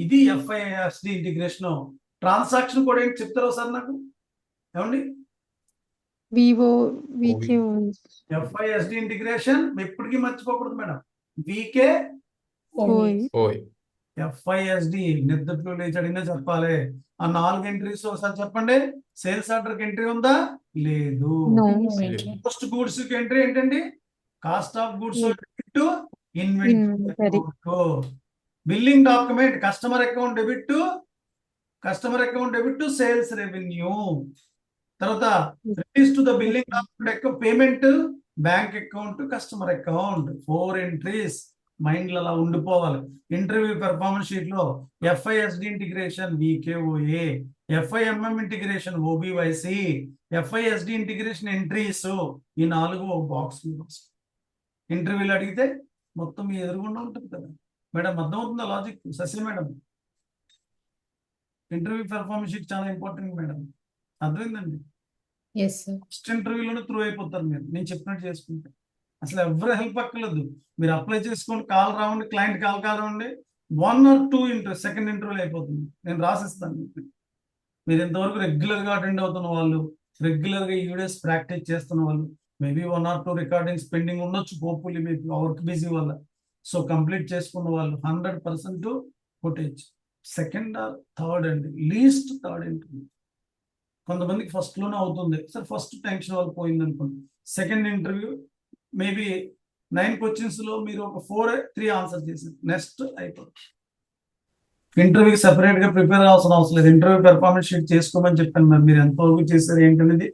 ఇది ఎఫ్ఐఎస్డి integration. Transaction కూడా ఏంటి చెప్తారా సార్ నాకు? ఏమండి? వివో వికే ఎఫ్ఐఎస్డి ఇంటిగ్రేషన్ ఎప్పటికీ మర్చిపోకూడదు మేడం. వికే ఓయ్ ఓయ్ ఎఫ్ఐఎస్డి నిద్రలో లేచి అడిగినా చెప్పాలి. ఆ 4 ఎంట్రీస్ ఒకసారి చెప్పండి. సేల్స్ ఆర్డర్ ఎంట్రీ ఉందా? లేదు. నో పోస్ట్ గూడ్స్ ఎంట్రీ ఏంటండి? Cost of goods to Inventory. Inventory. Billing document customer account debit to sales revenue. తర్వాత release to the billing document payment bank account customer account. 4 entries mind లో అలా ఉండిపోవాలి. Interview performance sheet లో FISD integration VKOA, FIMM integration OBYC, FISD integration entries ఈ 4 ఒక box. ఇంటర్వ్యూలు అడిగితే మొత్తం మీ ఎదురుగుండా ఉంటుంది కదా మేడం. అర్థమవుతుందా logic? Shashi madam, interview performance sheet చాలా ఇంపార్టెంట్ మేడం. అర్థమైందండి? ఫస్ట్ ఇంటర్వ్యూలోనే త్రూ అయిపోతారు మీరు, నేను చెప్పినట్టు చేసుకుంటే. అసలు ఎవరు హెల్ప్ అక్కర్లేదు. మీరు అప్లై చేసుకోండి, కాల్ రావండి, క్లయింట్ కాల్ రావండి, 1 or 2 సెకండ్ ఇంటర్వ్యూలు అయిపోతుంది. నేను రాసిస్తాను. మీరు ఇంతవరకు రెగ్యులర్గా అటెండ్ అవుతున్న వాళ్ళు, రెగ్యులర్గా ఈ వీడియోస్ ప్రాక్టీస్ చేస్తున్న వాళ్ళు, మేబీ 1 or 2 రికార్డింగ్స్ పెండింగ్ ఉండొచ్చు హోప్ఫుల్లీ మీకు వర్క్ బిజీ వల్ల. సో కంప్లీట్ చేసుకున్న వాళ్ళు 100% ఫుటేజ్. సెకండ్ ఆర్ థర్డ్ అండి, లీస్ట్ థర్డ్ ఇంటర్వ్యూ. కొంతమందికి ఫస్ట్లోనే అవుతుంది సార్, ఫస్ట్ టెన్షన్ వాళ్ళు పోయింది అనుకోండి. సెకండ్ ఇంటర్వ్యూ మేబీ 9 questions లో మీరు ఒక 3 ఆన్సర్ చేశారు, నెక్స్ట్ అయిపోతుంది. ఇంటర్వ్యూకి సెపరేట్ గా ప్రిపేర్ అవ్వాల్సిన అవసరం లేదు. ఇంటర్వ్యూ పెర్ఫార్మెన్స్ షీట్ చేసుకోమని చెప్పాను. మరి మీరు ఎంతవరకు చేశారు ఏంటనేది